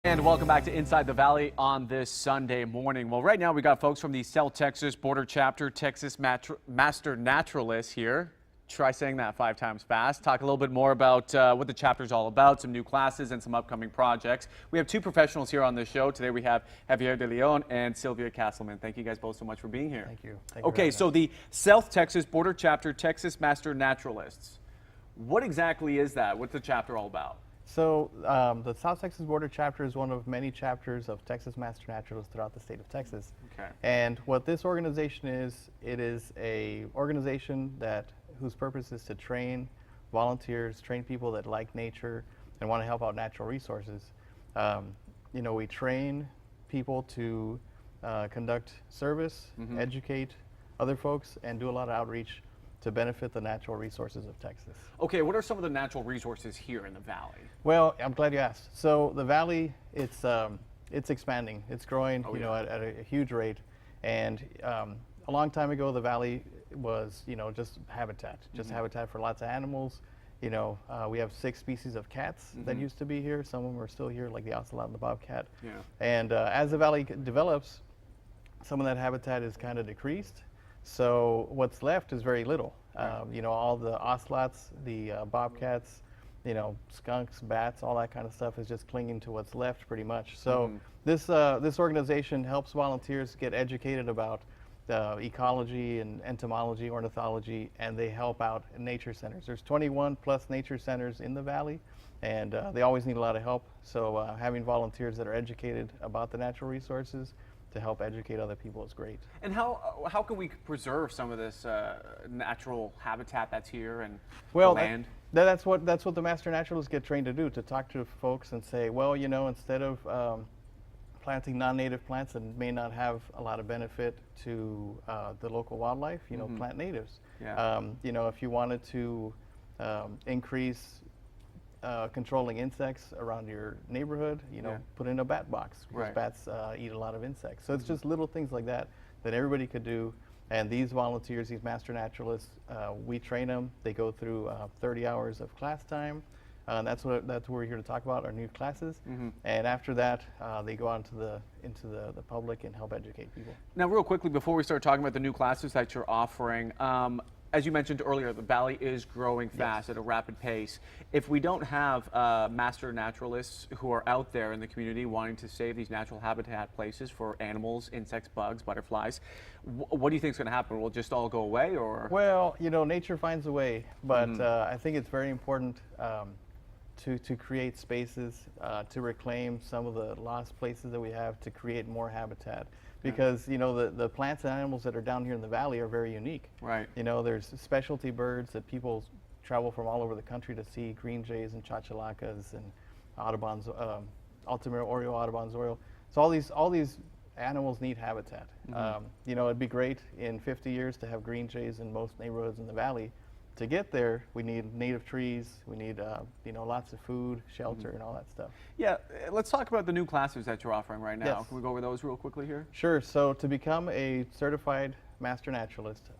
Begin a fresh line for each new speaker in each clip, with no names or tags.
And welcome back to Inside the Valley on this Sunday morning. Well, right now we got folks from the South Texas Border Chapter, Texas Master Naturalist here. Try saying that 5 times fast. Talk a little bit more about what the chapter is all about, some new classes and some upcoming projects. We have 2 professionals here on this show. Today we have Javier de Leon and Sylvia Castleman. Thank you guys both so much for being here.
Thank you.
Okay, so the South Texas Border Chapter, Texas Master Naturalists. What exactly is that? What's the chapter all about?
So the South Texas Border Chapter is one of many chapters of Texas Master Naturalists throughout the state of Texas.
Okay.
And what this organization is, it is a organization whose purpose is to train volunteers, train people that like nature and want to help out natural resources. We train people to conduct service, educate other folks, and do a lot of outreach to benefit the natural resources of Texas.
Okay, what are some of the natural resources here in the valley?
Well, I'm glad you asked. So the valley, it's expanding. It's growing, at a huge rate. And a long time ago, the valley was, just habitat, habitat for lots of animals. We have 6 species of cats that used to be here. Some of them are still here, like the ocelot and the bobcat. Yeah. And as the valley develops, some of that habitat is kind of decreased. So what's left is very little. All the ocelots, the bobcats, skunks, bats, all that kind of stuff is just clinging to what's left pretty much. So this organization helps volunteers get educated about ecology and entomology, ornithology, and they help out in nature centers. There's 21 plus nature centers in the valley, and they always need a lot of help. So having volunteers that are educated about the natural resources to help educate other people is great.
And how can we preserve some of this natural habitat that's here and the land?
That's what the Master Naturalists get trained to do, to talk to folks and say, well, instead of planting non-native plants that may not have a lot of benefit to the local wildlife, plant natives.
Yeah.
If you wanted to increase controlling insects around your neighborhood, put in a bat box, because bats eat a lot of insects. So it's just little things like that everybody could do. And these volunteers, these Master Naturalists, we train them. They go through 30 hours of class time. That's what we're here to talk about, our new classes. And after that, they go out into the public and help educate people.
Now, real quickly, before we start talking about the new classes that you're offering, as you mentioned earlier, the valley is growing fast at a rapid pace. If we don't have master naturalists who are out there in the community wanting to save these natural habitat places for animals, insects, bugs, butterflies, what do you think is going to happen? Will it just all go away, or?
Well, nature finds a way, but I think it's very important to create spaces, to reclaim some of the lost places that we have, to create more habitat. Because the plants and animals that are down here in the valley are very unique. Right. There's specialty birds that people travel from all over the country to see: green jays and chachalacas and Audubon's, Altamira Oriole, Audubon's Oriole. So all these animals need habitat. It'd be great in 50 years to have green jays in most neighborhoods in the valley. To get there, we need native trees, we need lots of food, shelter, and all that stuff.
Yeah, let's talk about the new classes that you're offering right now.
Yes.
Can we go over those real quickly here?
Sure. So to become a certified Master Naturalist,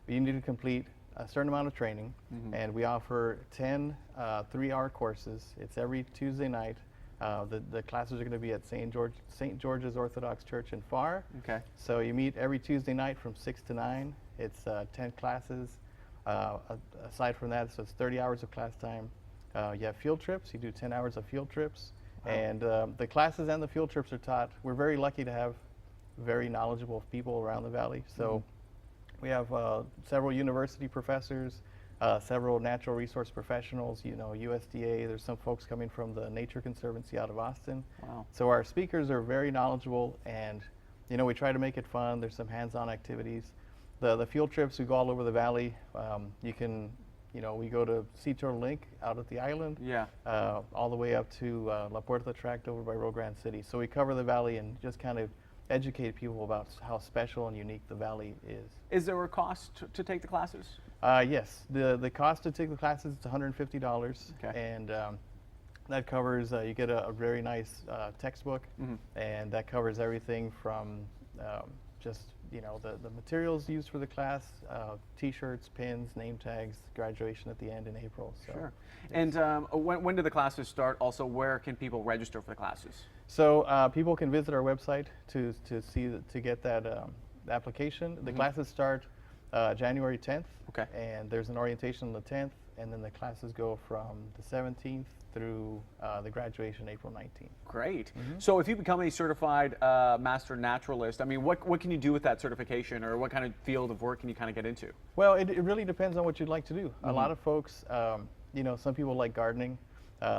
you need to complete a certain amount of training, and we offer 10 3-hour courses. It's every Tuesday night. The classes are going to be at St. George's Orthodox Church in Pharr. Okay. So you meet every Tuesday night from 6 to 9. It's 10 classes. Aside from that, so it's 30 hours of class time. You have field trips. You do 10 hours of field trips. Wow. And the classes and the field trips are taught. We're very lucky to have very knowledgeable people around the valley. So we have several university professors, several natural resource professionals, USDA. There's some folks coming from the Nature Conservancy out of Austin. Wow. So our speakers are very knowledgeable, and we try to make it fun. There's some hands-on activities. The field trips, we go all over the valley. We go to Sea Turtle Lake out at the island, all the way up to La Puerta Tract over by Rio Grande City. So we cover the valley and just kind of educate people about how special and unique the valley is.
Is there a cost to take the classes?
Yes, the cost to take the classes is $150, and that covers, you get a very nice textbook, and that covers everything from just the materials used for the class, T-shirts, pins, name tags, graduation at the end in April. So
sure. And when do the classes start? Also, where can people register for the classes?
So people can visit our website to get that application. The classes start January 10th.
Okay.
And there's an orientation on the 10th, and then the classes go from the 17th through the graduation April 19th.
Great. So if you become a certified master naturalist, I mean, what can you do with that certification, or what kind of field of work can you kind of get into?
Well, it really depends on what you'd like to do. A lot of folks, some people like gardening.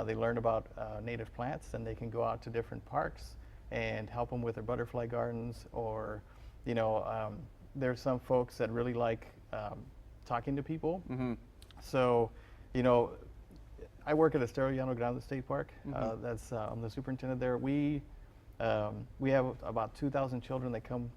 They learn about native plants, and they can go out to different parks and help them with their butterfly gardens, or there's some folks that really like talking to people. So, I work at Estero Llano Grande State Park. I'm the superintendent there. We have about 2,000 children that come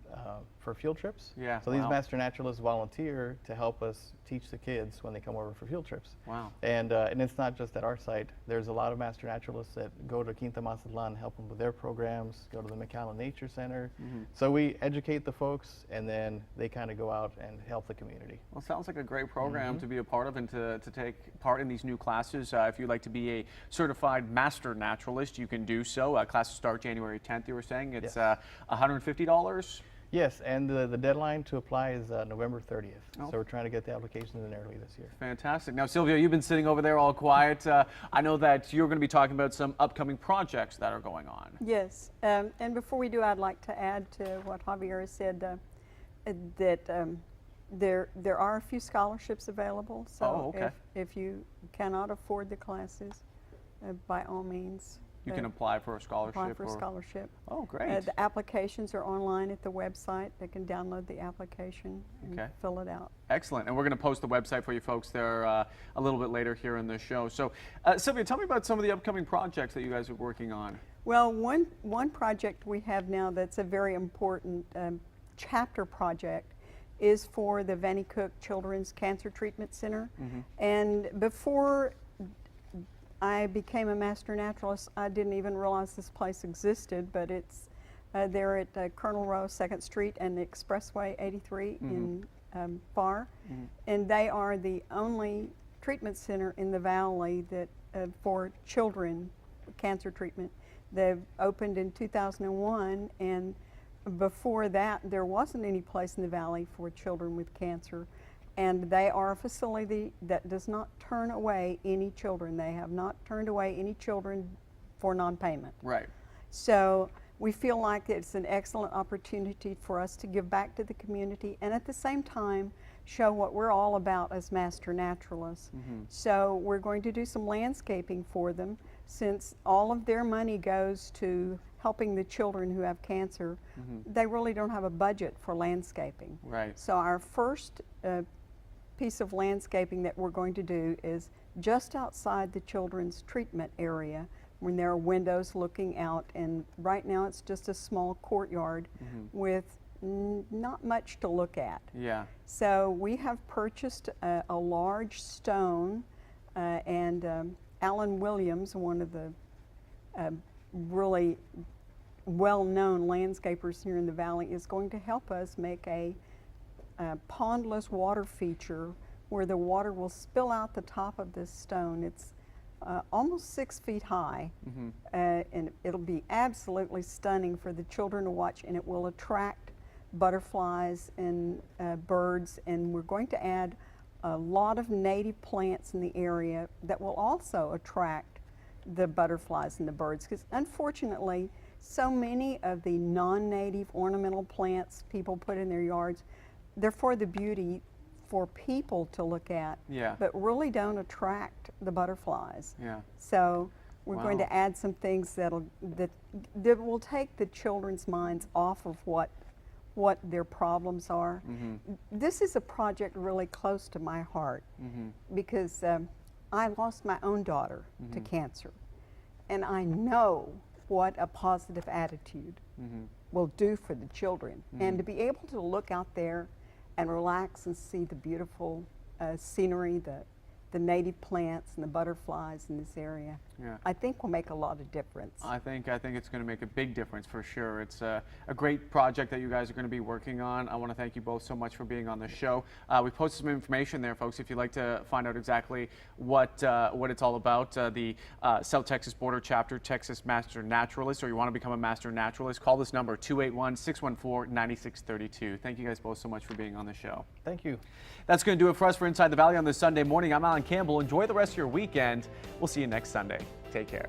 for field trips.
Yeah.
So these master naturalists volunteer to help us teach the kids when they come over for field trips.
Wow.
And it's not just at our site. There's a lot of master naturalists that go to Quinta Mazatlan, help them with their programs, go to the McAllen Nature Center. So we educate the folks, and then they kind of go out and help the community.
Well, it sounds like a great program to be a part of and to take part in these new classes. If you'd like to be a certified master naturalist, you can do so. Classes start January 10th, you were saying. It's $150?
Yes, and the deadline to apply is November 30th. So we're trying to get the applications in early this year.
Fantastic. Now, Silvio, you've been sitting over there all quiet. I know that you're going to be talking about some upcoming projects that are going on.
Yes, and before we do, I'd like to add to what Javier said that there are a few scholarships available. So if you cannot afford the classes, by all means,
you can apply for a scholarship.
Apply for a scholarship.
Oh, great.
The applications are online at the website. They can download the application and fill it out.
Excellent. And we're going to post the website for you folks there a little bit later here in the show. So, Sylvia, tell me about some of the upcoming projects that you guys are working on.
Well, one project we have now that's a very important chapter project is for the Vannie Cook Children's Cancer Treatment Center. And before I became a master naturalist, I didn't even realize this place existed, but it's there at Colonel Rowe, 2nd Street and the Expressway 83 in Pharr. And they are the only treatment center in the valley that for children cancer treatment. They've opened in 2001, and before that there wasn't any place in the valley for children with cancer. And they are a facility that does not turn away any children. They have not turned away any children for non-payment.
Right.
So we feel like it's an excellent opportunity for us to give back to the community and at the same time show what we're all about as master naturalists. So we're going to do some landscaping for them, since all of their money goes to helping the children who have cancer. They really don't have a budget for landscaping.
Right.
So our first piece of landscaping that we're going to do is just outside the children's treatment area, when there are windows looking out, and right now it's just a small courtyard with not much to look at.
Yeah.
So we have purchased a large stone, and Alan Williams, one of the really well-known landscapers here in the valley, is going to help us make a pondless water feature where the water will spill out the top of this stone. It's almost 6 feet high, and it'll be absolutely stunning for the children to watch, and it will attract butterflies and birds, and we're going to add a lot of native plants in the area that will also attract the butterflies and the birds, because unfortunately so many of the non-native ornamental plants people put in their yards, they're for the beauty for people to look at, but really don't attract the butterflies. So we're going to add some things that will take the children's minds off of what their problems are. This is a project really close to my heart because I lost my own daughter to cancer, and I know what a positive attitude will do for the children. And to be able to look out there and relax and see the beautiful scenery, the native plants and the butterflies in this area.
Yeah.
I think will make a lot of difference.
I think it's going to make a big difference for sure. It's a great project that you guys are going to be working on. I want to thank you both so much for being on the show. We posted some information there, folks, if you'd like to find out exactly what it's all about. The South Texas Border Chapter, Texas Master Naturalist, or you want to become a Master Naturalist, call this number, 281-614-9632. Thank you guys both so much for being on the show.
Thank you.
That's going to do it for us for Inside the Valley on this Sunday morning. I'm Alan Campbell. Enjoy the rest of your weekend. We'll see you next Sunday. Take care.